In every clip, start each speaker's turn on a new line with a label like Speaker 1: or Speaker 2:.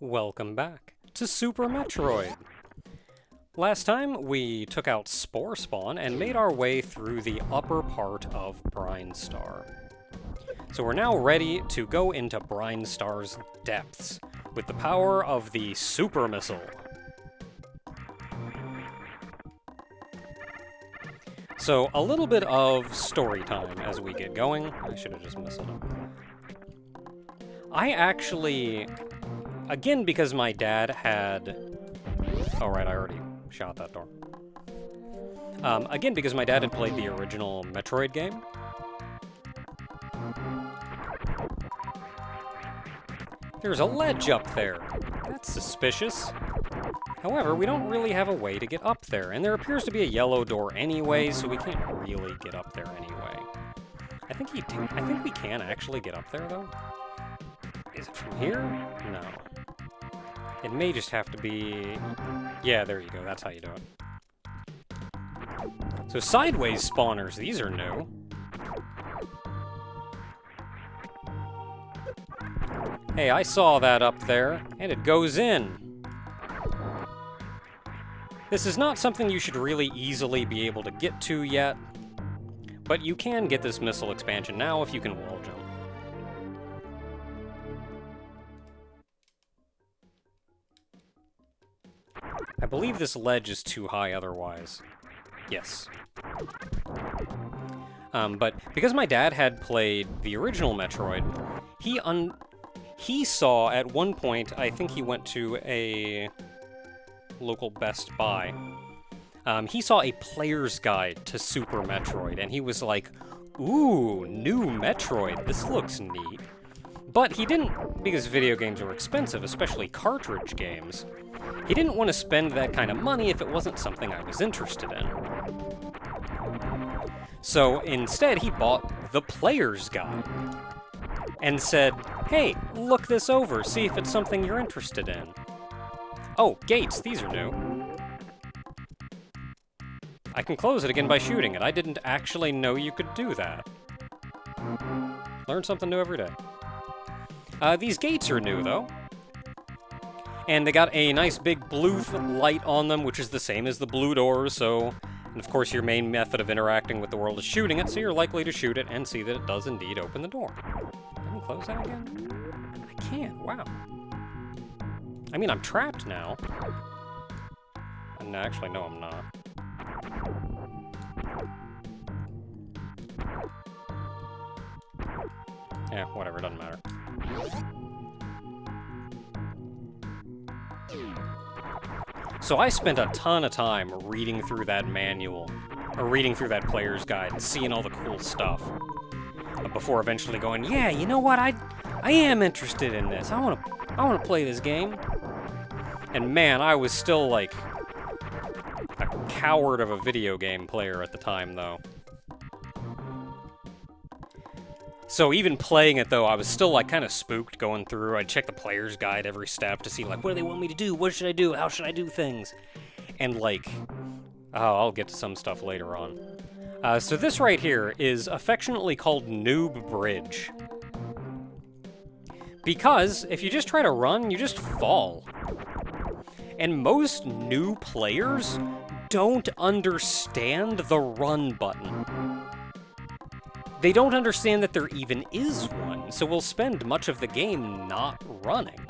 Speaker 1: Welcome back to Super Metroid. Last time, we took out Spore Spawn and made our way through the upper part of Brinstar. So we're now ready to go into Brinstar's depths with the power of the Super Missile. So, a little bit of story time as we get going. I should have just missiled him. I actually... Again, because my dad had... Oh, right, I already shot that door. Again, because my dad had played the original Metroid game. There's a ledge up there. That's suspicious. However, we don't really have a way to get up there, and there appears to be a yellow door anyway, so we can't really get up there anyway. I think we can actually get up there, though. Is it from here? No. It may just have to be... Yeah, there you go. That's how you do it. So sideways spawners, these are new. Hey, I saw that up there, and it goes in. This is not something you should really easily be able to get to yet, but you can get this missile expansion now if you can wall jump. I believe this ledge is too high otherwise. Yes. But because my dad had played the original Metroid, he saw at one point, I think he went to a local Best Buy, he saw a player's guide to Super Metroid, and he was like, ooh, new Metroid, this looks neat. But he didn't, because video games are expensive, especially cartridge games, he didn't want to spend that kind of money if it wasn't something I was interested in. So instead, he bought the player's guide and said, hey, look this over, see if it's something you're interested in. Oh, gates, these are new. I can close it again by shooting it. I didn't actually know you could do that. Learn something new every day. These gates are new, though. And they got a nice big blue light on them, which is the same as the blue doors, so... And of course, your main method of interacting with the world is shooting it, so you're likely to shoot it and see that it does indeed open the door. Can I close that again? I can, wow. I mean, I'm trapped now. No, actually, no, I'm not. Yeah, whatever, doesn't matter. So I spent a ton of time reading through that manual, or reading through that player's guide, and seeing all the cool stuff. Before eventually going, yeah, you know what, I am interested in this. I wanna play this game. And man, I was still like a coward of a video game player at the time, though. So even playing it, though, I was still, like, kind of spooked going through. I'd check the player's guide every step to see, like, what do they want me to do? What should I do? How should I do things? And, like, oh, I'll get to some stuff later on. So this right here is affectionately called Noob Bridge. Because if you just try to run, you just fall. And most new players don't understand the run button. They don't understand that there even is one, so we'll spend much of the game not running.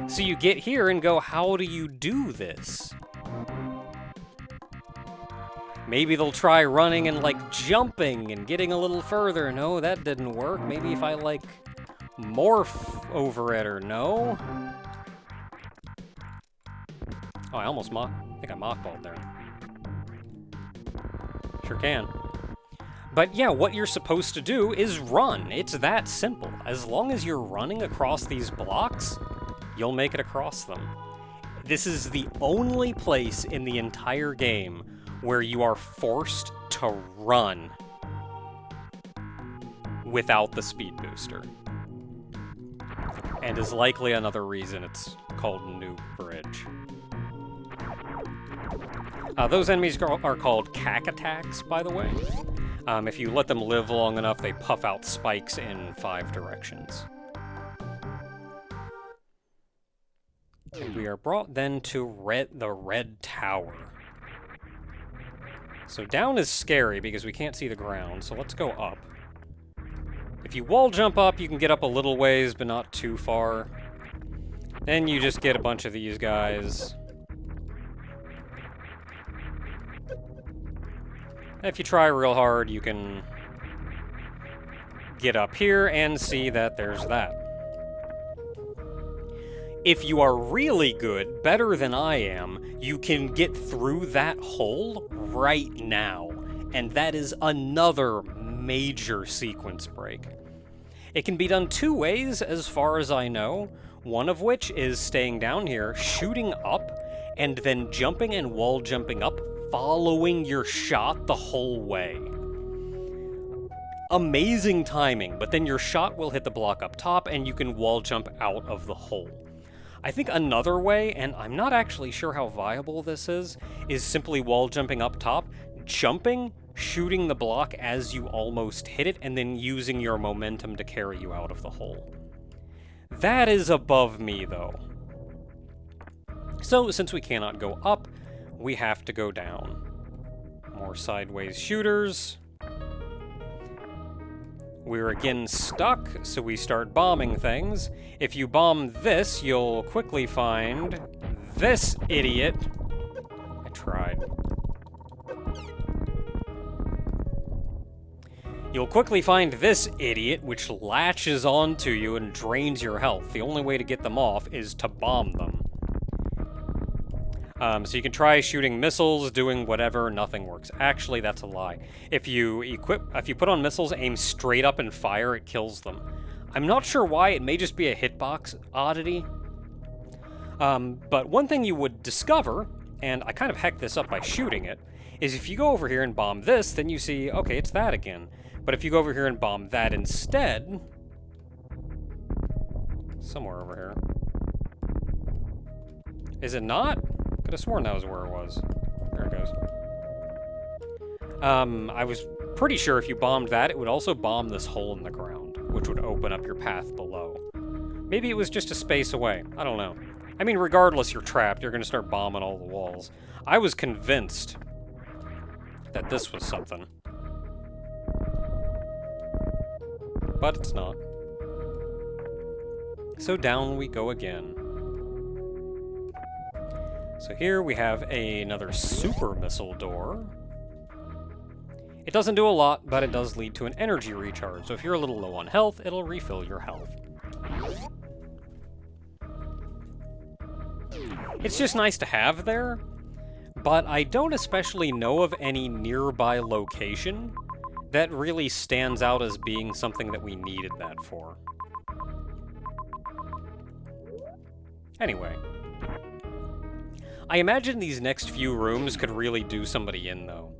Speaker 1: So you get here and go, how do you do this? Maybe they'll try running and, like, jumping and getting a little further. No, that didn't work. Maybe if I, like, morph over it, or no? Oh, I think I mockballed there. Sure can. But yeah, what you're supposed to do is run. It's that simple. As long as you're running across these blocks, you'll make it across them. This is the only place in the entire game where you are forced to run without the speed booster. And is likely another reason it's called Noob Bridge. Those enemies are called cack attacks, by the way. If you let them live long enough, they puff out spikes in 5 directions. And we are brought then to the Red Tower. So down is scary because we can't see the ground, so let's go up. If you wall jump up, you can get up a little ways, but not too far. Then you just get a bunch of these guys. If you try real hard, you can get up here and see that there's that. If you are really good, better than I am, you can get through that hole right now. And that is another major sequence break. It can be done two ways, as far as I know. One of which is staying down here, shooting up, and then jumping and wall jumping up, following your shot the whole way. Amazing timing, but then your shot will hit the block up top, and you can wall jump out of the hole. I think another way, and I'm not actually sure how viable this is simply wall jumping up top, jumping, shooting the block as you almost hit it, and then using your momentum to carry you out of the hole. That is above me, though. So, since we cannot go up, we have to go down. More sideways shooters. We're again stuck, so we start bombing things. If you bomb this, you'll quickly find this idiot. I tried. You'll quickly find this idiot, which latches onto you and drains your health. The only way to get them off is to bomb them. So you can try shooting missiles, doing whatever, nothing works. Actually, that's a lie. If you put on missiles, aim straight up and fire, it kills them. I'm not sure why, it may just be a hitbox oddity. But one thing you would discover, and I kind of hecked this up by shooting it, is if you go over here and bomb this, then you see, okay, it's that again. But if you go over here and bomb that instead, somewhere over here. Is it not? Could have sworn that was where it was. There it goes. I was pretty sure if you bombed that, it would also bomb this hole in the ground, which would open up your path below. Maybe it was just a space away. I don't know. I mean, regardless, you're trapped. You're going to start bombing all the walls. I was convinced that this was something. But it's not. So down we go again. So here we have another super missile door. It doesn't do a lot, but it does lead to an energy recharge. So if you're a little low on health, it'll refill your health. It's just nice to have there, but I don't especially know of any nearby location that really stands out as being something that we needed that for. Anyway. I imagine these next few rooms could really do somebody in, though.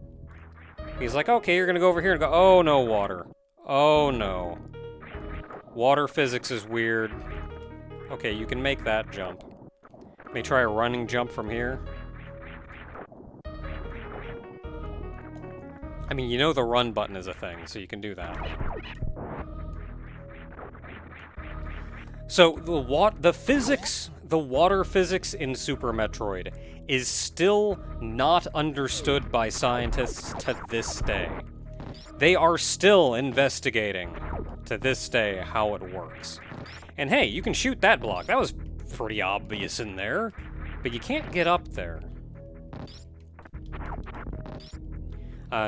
Speaker 1: He's like, okay, you're gonna go over here and go, oh no, water. Oh no. Water physics is weird. Okay, you can make that jump. Let me try a running jump from here. I mean, you know the run button is a thing, so you can do that. So, the water physics in Super Metroid is still not understood by scientists to this day. They are still investigating to this day how it works. And hey, you can shoot that block. That was pretty obvious in there, but you can't get up there.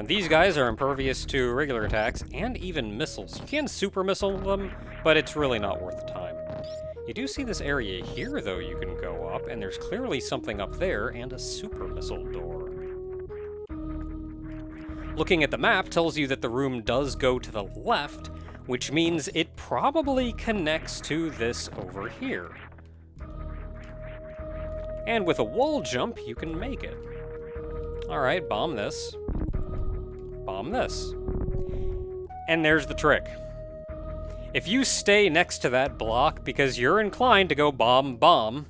Speaker 1: These guys are impervious to regular attacks and even missiles. You can super missile them, but it's really not worth the time. You do see this area here, though, you can go up, and there's clearly something up there and a super missile door. Looking at the map tells you that the room does go to the left, which means it probably connects to this over here. And with a wall jump, you can make it. Alright, bomb this. Bomb this. And there's the trick. If you stay next to that block because you're inclined to go bomb, bomb,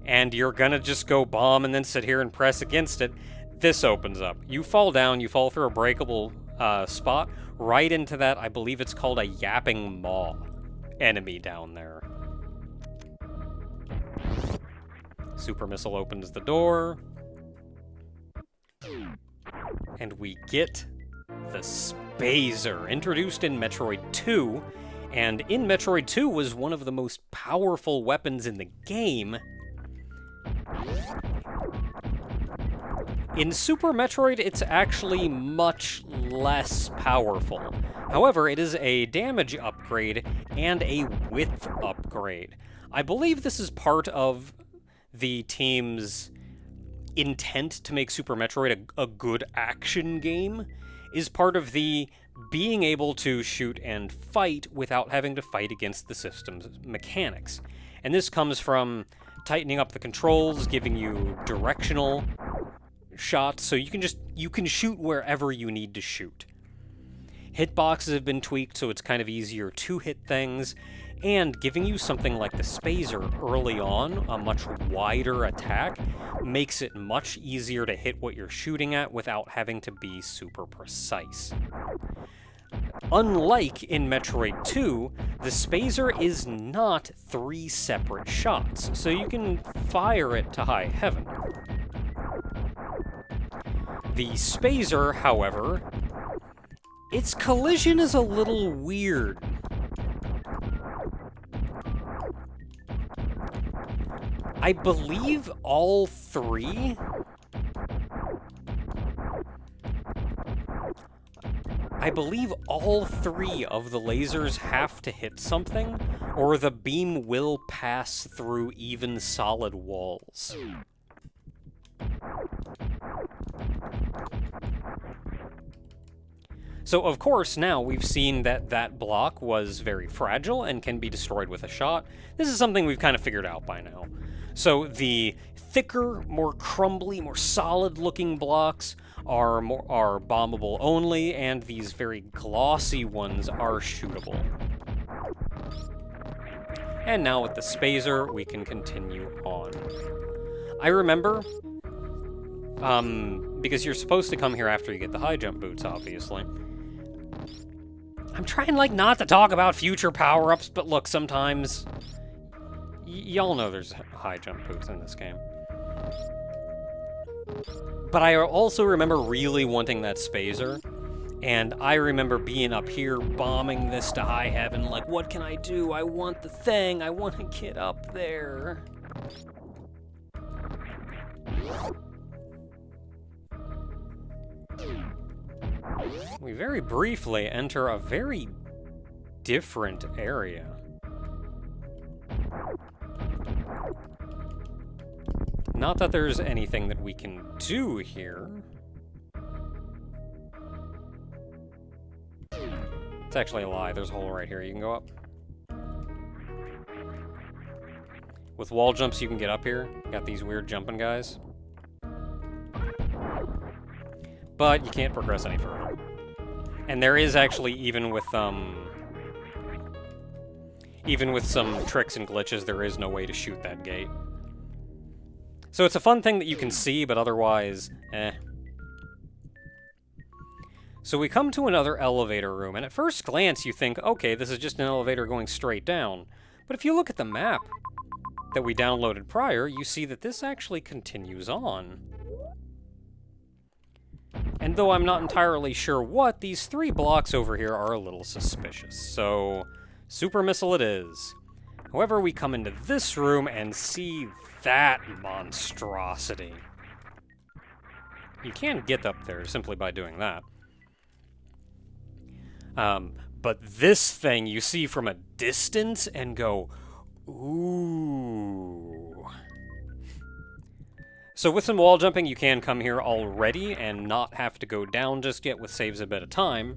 Speaker 1: and you're gonna just go bomb and then sit here and press against it, this opens up. You fall down, you fall through a breakable spot, right into that, I believe it's called a yapping maw enemy down there. Super Missile opens the door. And we get the spazer, introduced in Metroid 2. And in Metroid 2 was one of the most powerful weapons in the game. In Super Metroid, it's actually much less powerful. However, it is a damage upgrade and a width upgrade. I believe this is part of the team's intent to make Super Metroid a good action game, is part of the being able to shoot and fight without having to fight against the system's mechanics. And this comes from tightening up the controls, giving you directional shots, so you can shoot wherever you need to shoot. Hitboxes have been tweaked so it's kind of easier to hit things, and giving you something like the spazer early on, a much wider attack, makes it much easier to hit what you're shooting at without having to be super precise. Unlike in Metroid 2, the spazer is not 3 separate shots, so you can fire it to high heaven. The spazer, however, its collision is a little weird. I believe all three of the lasers have to hit something, or the beam will pass through even solid walls. So, of course, now we've seen that that block was very fragile and can be destroyed with a shot. This is something we've kind of figured out by now. So the thicker, more crumbly, more solid-looking blocks are bombable only, and these very glossy ones are shootable. And now with the spazer, we can continue on. I remember, because you're supposed to come here after you get the high jump boots, obviously. I'm trying, like, not to talk about future power-ups, but look, sometimes y'all know there's high jump boots in this game. But I also remember really wanting that spazer, and I remember being up here bombing this to high heaven, like, what can I do? I want the thing, I want to get up there. We very briefly enter a very different area. Not that there's anything that we can do here. It's actually a lie. There's a hole right here. You can go up. With wall jumps, you can get up here. Got these weird jumping guys. But you can't progress any further. And there is actually, even with some tricks and glitches, there is no way to shoot that gate. So it's a fun thing that you can see, but otherwise, eh. So we come to another elevator room, and at first glance you think, okay, this is just an elevator going straight down. But if you look at the map that we downloaded prior, you see that this actually continues on. And though I'm not entirely sure what, these 3 blocks over here are a little suspicious. So, Super Missile it is. However, we come into this room and see that monstrosity. You can get up there simply by doing that. But this thing you see from a distance and go, ooh. So with some wall jumping, you can come here already and not have to go down just yet, with saves a bit of time.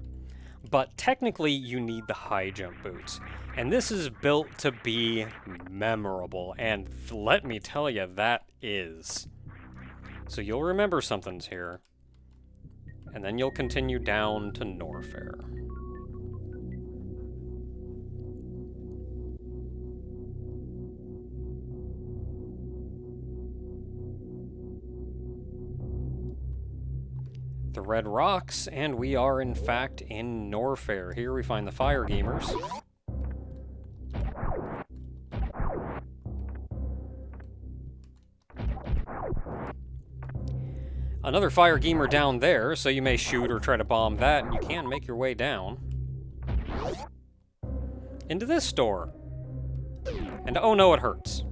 Speaker 1: But technically, you need the high jump boots. And this is built to be memorable, and let me tell you, that is. So you'll remember something's here, and then you'll continue down to Norfair. The red rocks, and we are in fact in Norfair. Here we find the fire gamers. Another fire gamer down there, so you may shoot or try to bomb that, and you can make your way down into this door. And oh no, it hurts.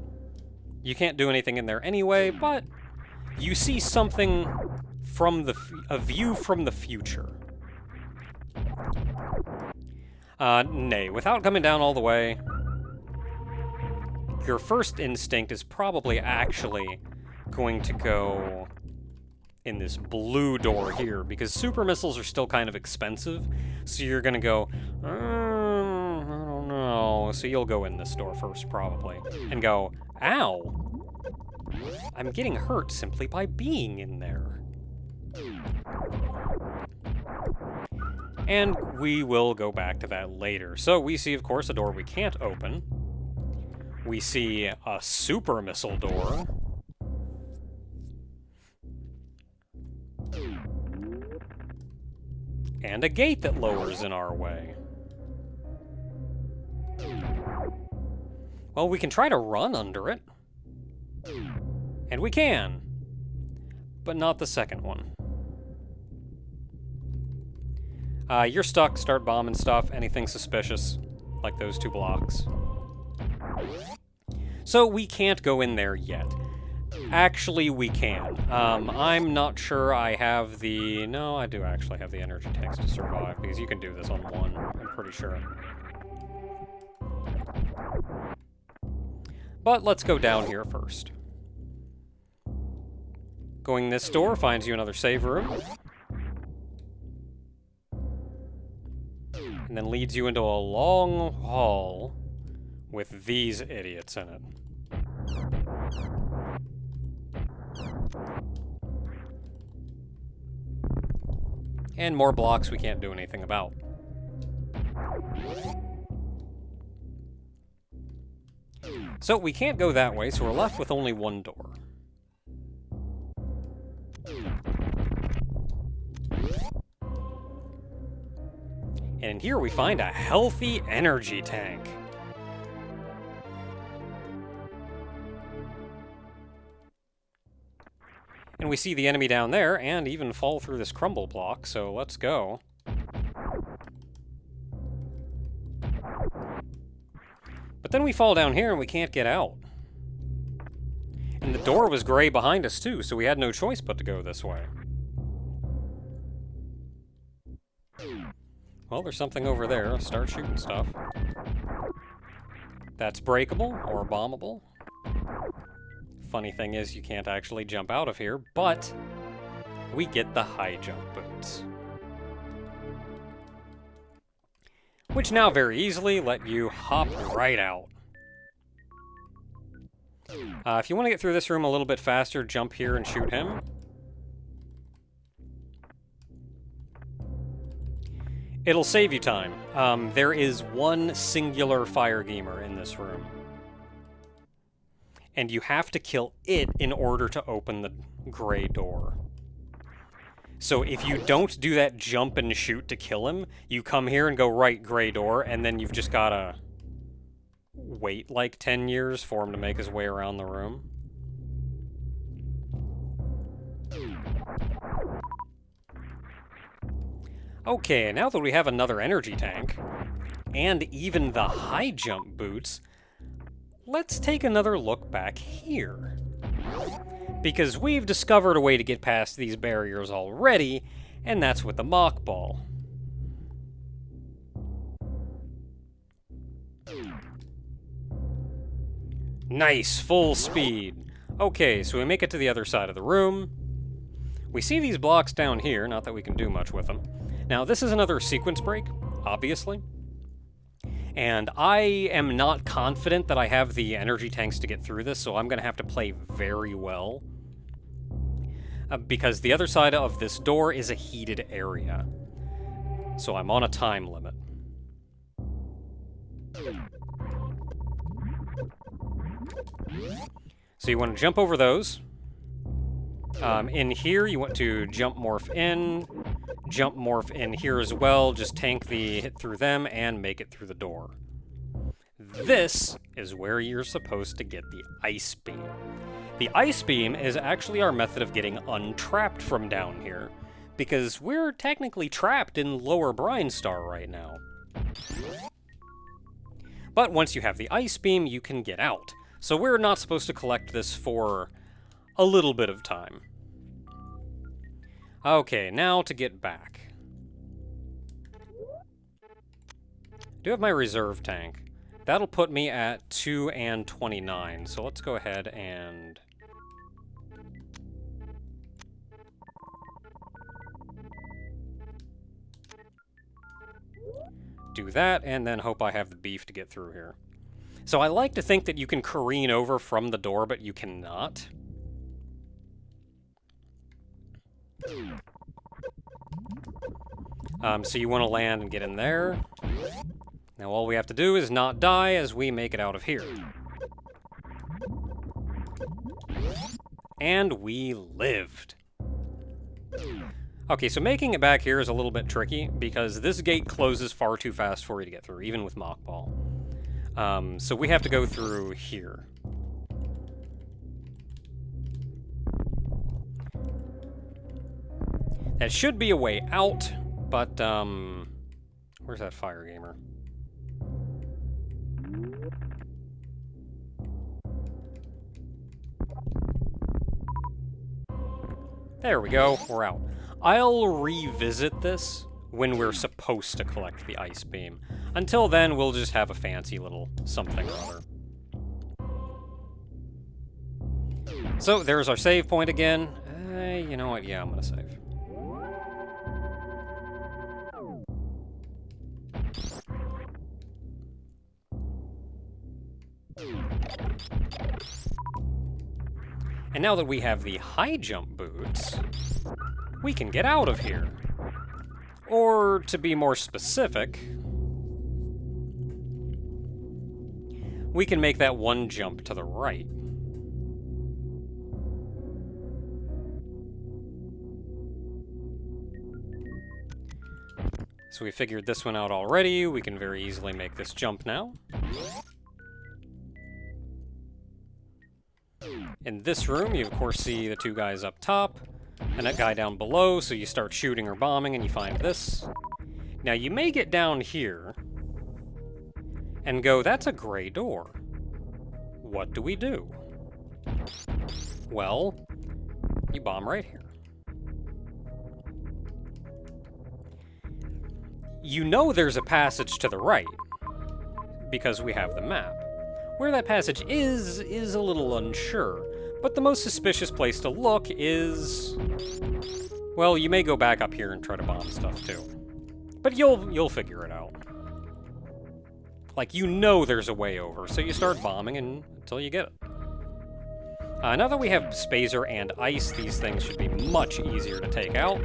Speaker 1: You can't do anything in there anyway, but you see something from a view from the future. Nay, without coming down all the way, your first instinct is probably actually going to go in this blue door here, because super missiles are still kind of expensive, so you're gonna go, I don't know, so you'll go in this door first, probably, and go, ow, I'm getting hurt simply by being in there. And we will go back to that later. So we see, of course, a door we can't open. We see a super missile door. And a gate that lowers in our way. Well, we can try to run under it. And we can. But not the second one. You're stuck, start bombing stuff, anything suspicious, like those 2 blocks. So we can't go in there yet. Actually, we can. I'm not sure I have the... No, I do actually have the energy tanks to survive, because you can do this on one, I'm pretty sure. But let's go down here first. Going this door finds you another save room. And then leads you into a long hall with these idiots in it. And more blocks we can't do anything about. So we can't go that way, so we're left with only one door. And in here we find a healthy energy tank. And we see the enemy down there, and even fall through this crumble block, so let's go. But then we fall down here and we can't get out. And the door was gray behind us too, so we had no choice but to go this way. Well, there's something over there. Let's start shooting stuff. That's breakable or bombable. Funny thing is, you can't actually jump out of here, but we get the high jump boots. Which now very easily let you hop right out. If you want to get through this room a little bit faster, jump here and shoot him. It'll save you time. There is one singular fire gamer in this room. And you have to kill it in order to open the gray door. So if you don't do that jump and shoot to kill him, you come here and go right gray door, and then you've just gotta wait like 10 years for him to make his way around the room. Okay, now that we have another energy tank, and even the high jump boots, let's take another look back here. Because we've discovered a way to get past these barriers already, and that's with the mock ball. Nice, full speed. Okay, so we make it to the other side of the room. We see these blocks down here, not that we can do much with them. Now, this is another sequence break, obviously. And I am not confident that I have the energy tanks to get through this, so I'm going to have to play very well. Because the other side of this door is a heated area. So I'm on a time limit. So you want to jump over those. In here, you want to jump morph in here as well. Just tank the hit through them and make it through the door. This is where you're supposed to get the ice beam. The ice beam is actually our method of getting untrapped from down here, because we're technically trapped in lower Brinstar right now. But once you have the ice beam, you can get out. So we're not supposed to collect this for a little bit of time. Okay, now to get back. I do have my reserve tank. That'll put me at 2 and 29, so let's go ahead and... do that, and then hope I have the beef to get through here. So I like to think that you can careen over from the door, but you cannot. So you want to land and get in there. Now all we have to do is not die as we make it out of here. And we lived. Okay, so making it back here is a little bit tricky, because this gate closes far too fast for you to get through, even with Mock Ball. So we have to go through here. That should be a way out, but, where's that fire gamer? There we go, we're out. I'll revisit this when we're supposed to collect the ice beam. Until then, we'll just have a fancy little something or other. So, there's our save point again. You know what? Yeah, I'm gonna save. And now that we have the high jump boots, we can get out of here. Or, to be more specific, we can make that one jump to the right. So we figured this one out already. We can very easily make this jump now. In this room, you of course see the two guys up top, and that guy down below, so you start shooting or bombing and you find this. Now you may get down here and go, that's a gray door. What do we do? Well, you bomb right here. You know there's a passage to the right, because we have the map. Where that passage is a little unsure, but the most suspicious place to look is... well, you may go back up here and try to bomb stuff too. But you'll figure it out. Like, you know there's a way over, so you start bombing until you get it. Now that we have spazer and ice, these things should be much easier to take out.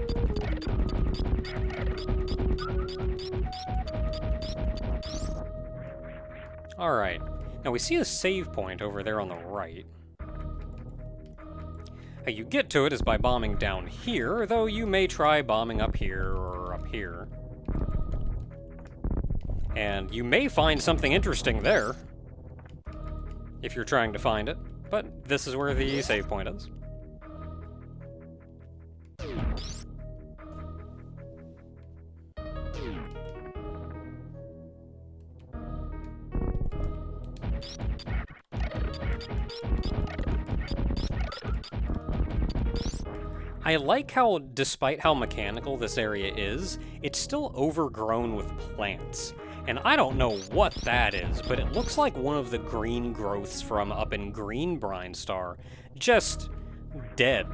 Speaker 1: Alright. Now we see a save point over there on the right. How you get to it is by bombing down here, though you may try bombing up here or up here. And you may find something interesting there, if you're trying to find it, but this is where the save point is. I like how, despite how mechanical this area is, it's still overgrown with plants. And I don't know what that is, but it looks like one of the green growths from up in Green Brinstar. Just dead.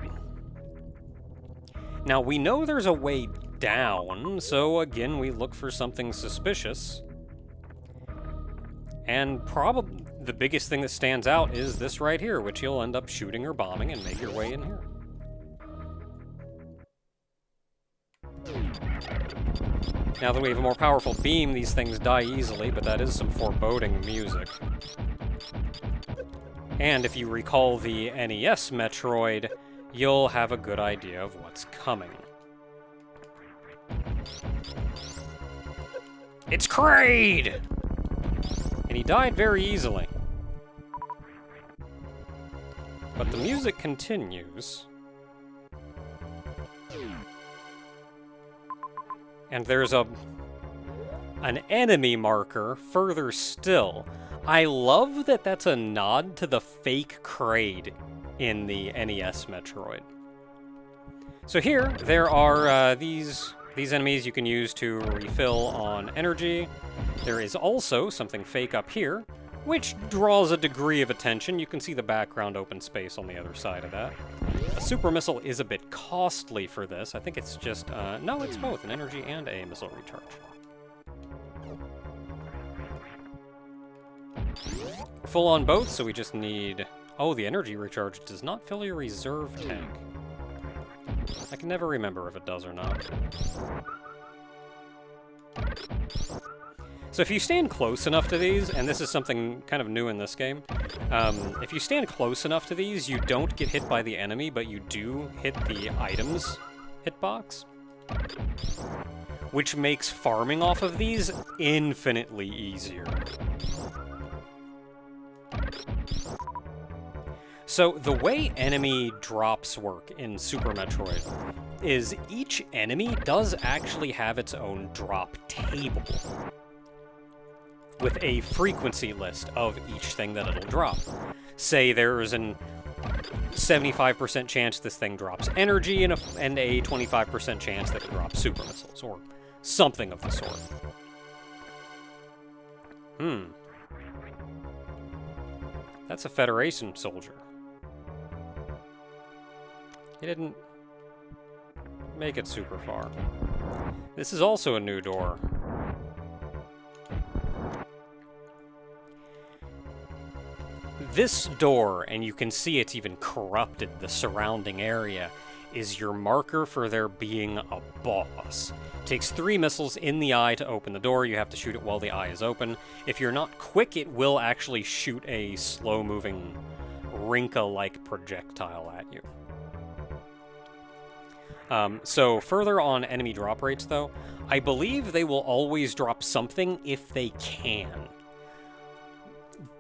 Speaker 1: Now, we know there's a way down, so again, we look for something suspicious. And probably the biggest thing that stands out is this right here, which you'll end up shooting or bombing and make your way in here. Now that we have a more powerful beam, these things die easily, but that is some foreboding music. And if you recall the NES Metroid, you'll have a good idea of what's coming. It's Kraid! And he died very easily. But the music continues. And there's an enemy marker further still. I love that that's a nod to the fake Kraid in the NES Metroid. So here, there are these enemies you can use to refill on energy. There is also something fake up here, which draws a degree of attention. You can see the background open space on the other side of that. A super missile is a bit costly for this. I think it's just, no, it's both, an energy and a missile recharge. We're full on both, so we just need... Oh, the energy recharge does not fill your reserve tank. I can never remember if it does or not. So if you stand close enough to these, and this is something kind of new in this game, if you stand close enough to these, you don't get hit by the enemy, but you do hit the items hitbox, which makes farming off of these infinitely easier. So the way enemy drops work in Super Metroid is each enemy does actually have its own drop table, with a frequency list of each thing that it'll drop. Say there's an 75% chance this thing drops energy and a 25% chance that it drops super missiles, or something of the sort. That's a Federation soldier. He didn't make it super far. This is also a new door. This door, and you can see it's even corrupted the surrounding area, is your marker for there being a boss. It takes 3 missiles in the eye to open the door. You have to shoot it while the eye is open. If you're not quick, it will actually shoot a slow-moving, Rinka-like projectile at you. So further on enemy drop rates, though, I believe they will always drop something if they can.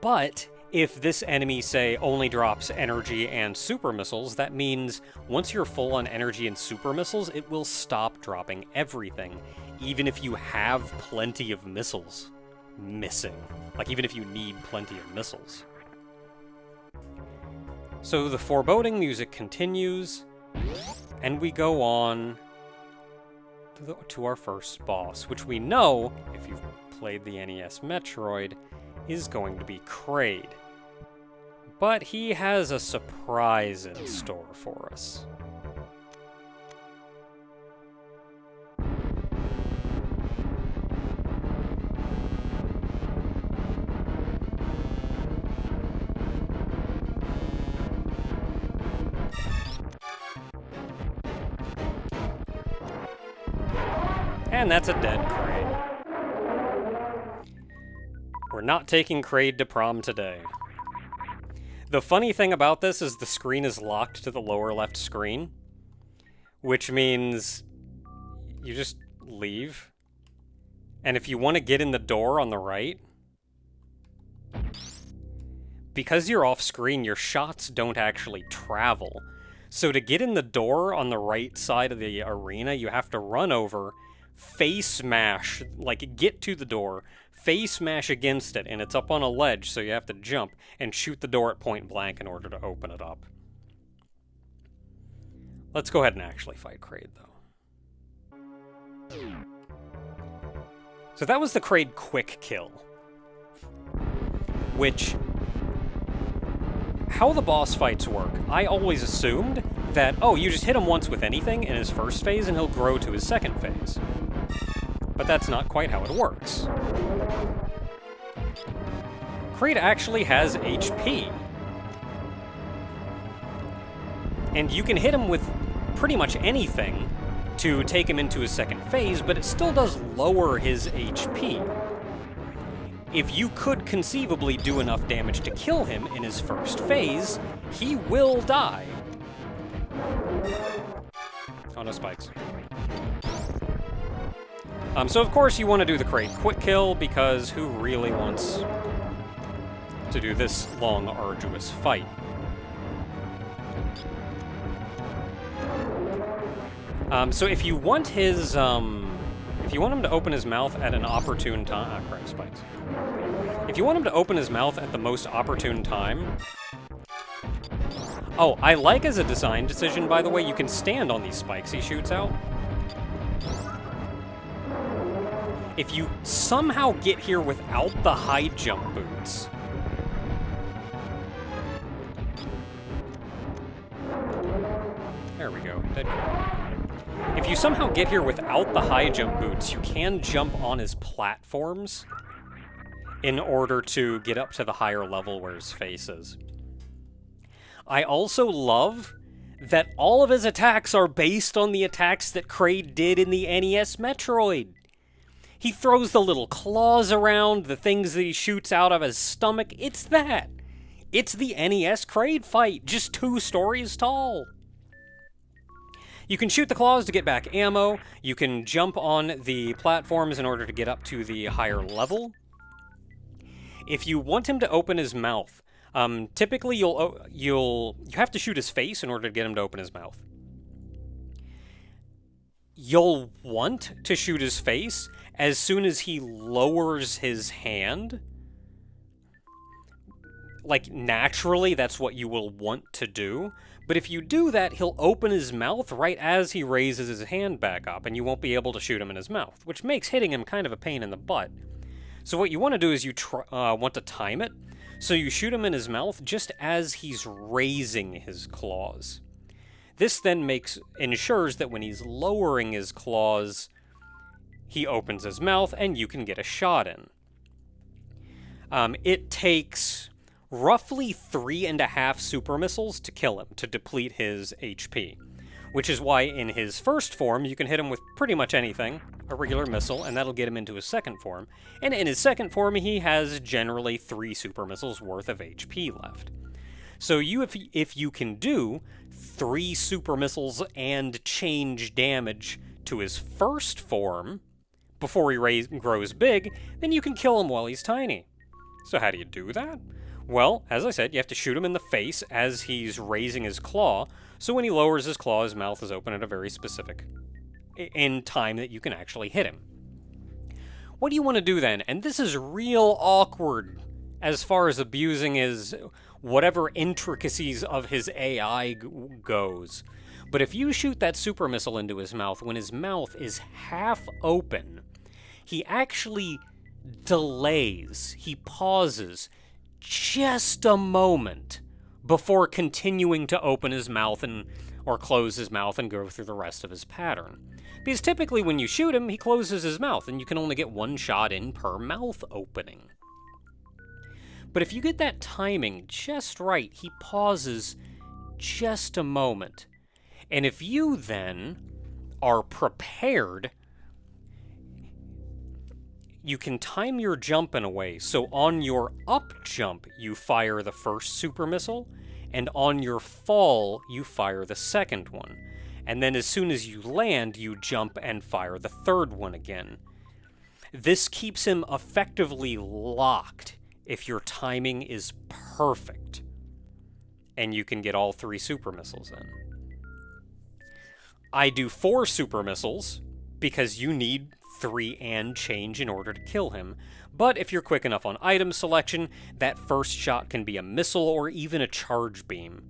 Speaker 1: But if this enemy, say, only drops energy and super missiles, that means once you're full on energy and super missiles, it will stop dropping everything, even if you have plenty of missiles missing. Like, even if you need plenty of missiles. So the foreboding music continues, and we go on to our first boss, which we know, if you've played the NES Metroid, is going to be Kraid. But he has a surprise in store for us. And that's a dead Kraid. We're not taking Kraid to prom today. The funny thing about this is the screen is locked to the lower left screen, which means you just leave. And if you want to get in the door on the right, because you're off screen, your shots don't actually travel. So to get in the door on the right side of the arena, you have to run over, face smash, like get to the door, face smash against it, and it's up on a ledge, so you have to jump and shoot the door at point blank in order to open it up. Let's go ahead and actually fight Kraid, though. So that was the Kraid quick kill. Which, how the boss fights work, I always assumed that, oh, you just hit him once with anything in his first phase and he'll grow to his second phase. But that's not quite how it works. Kraid actually has HP. And you can hit him with pretty much anything to take him into his second phase, but it still does lower his HP. If you could conceivably do enough damage to kill him in his first phase, he will die. Oh, no spikes. So of course you want to do the Kraid quick kill, because who really wants to do this long, arduous fight? So if you want his, if you want him to open his mouth at an opportune time... Ah, crap, spikes. If you want him to open his mouth at the most opportune time... Oh, I like as a design decision, by the way, you can stand on these spikes he shoots out. If you somehow get here without the high jump boots... There we go. Dead kill. If you somehow get here without the high jump boots, you can jump on his platforms in order to get up to the higher level where his face is. I also love that all of his attacks are based on the attacks that Kraid did in the NES Metroid. He throws the little claws around, the things that he shoots out of his stomach. It's that. It's the NES Kraid fight, just 2 stories tall. You can shoot the claws to get back ammo. You can jump on the platforms in order to get up to the higher level. If you want him to open his mouth, typically you have to shoot his face in order to get him to open his mouth. You'll want to shoot his face as soon as he lowers his hand. Like, naturally, that's what you will want to do. But if you do that, he'll open his mouth right as he raises his hand back up, and you won't be able to shoot him in his mouth, which makes hitting him kind of a pain in the butt. So what you want to do is you want to time it, so you shoot him in his mouth just as he's raising his claws. This then ensures that when he's lowering his claws, he opens his mouth, and you can get a shot in. It takes roughly 3.5 super missiles to kill him, to deplete his HP. Which is why in his first form, you can hit him with pretty much anything, a regular missile, and that'll get him into his second form. And in his second form, he has generally 3 super missiles worth of HP left. So if you can do 3 super missiles and change damage to his first form before he grows big, then you can kill him while he's tiny. So how do you do that? Well, as I said, you have to shoot him in the face as he's raising his claw, so when he lowers his claw, his mouth is open at a very specific in time that you can actually hit him. What do you want to do then? And this is real awkward as far as abusing his whatever intricacies of his AI goes. But if you shoot that super missile into his mouth when his mouth is half open, he actually delays, he pauses just a moment before continuing to open his mouth or close his mouth and go through the rest of his pattern. Because typically when you shoot him, he closes his mouth, and you can only get 1 shot in per mouth opening. But if you get that timing just right, he pauses just a moment. And if you then are prepared, you can time your jump in a way, so on your up jump, you fire the first super missile, and on your fall, you fire the second one. And then as soon as you land, you jump and fire the third one again. This keeps him effectively locked if your timing is perfect, and you can get all 3 super missiles in. I do 4 super missiles, because you need 3 and change in order to kill him. But if you're quick enough on item selection, that first shot can be a missile or even a charge beam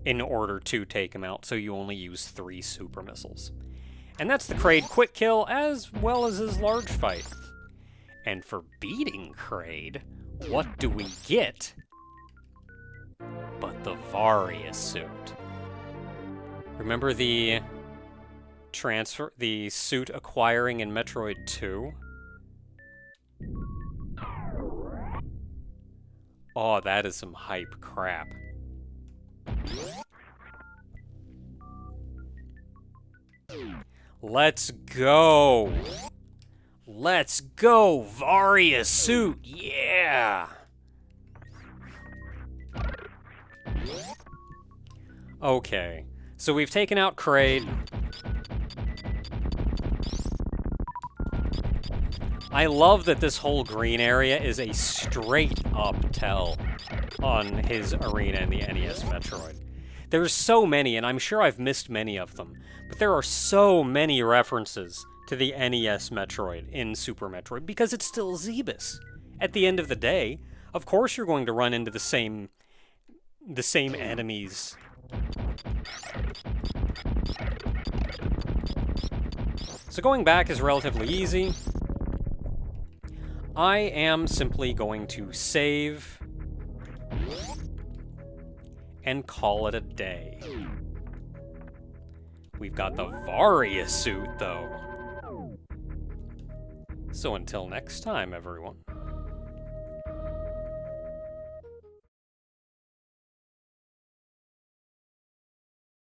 Speaker 1: in order to take him out, so you only use 3 super missiles. And that's the Kraid quick kill as well as his large fight. And for beating Kraid, what do we get but the Varia suit? Remember the suit acquiring in Metroid 2? Oh, that is some hype crap. Let's go! Let's go, Varia suit! Yeah! Okay, so we've taken out Kraid. I love that this whole green area is a straight-up tell on his arena in the NES Metroid. There's so many, and I'm sure I've missed many of them, but there are so many references to the NES Metroid in Super Metroid, because it's still Zebus. At the end of the day, of course you're going to run into the same enemies. So going back is relatively easy. I am simply going to save and call it a day. We've got the Varia suit, though. So until next time, everyone.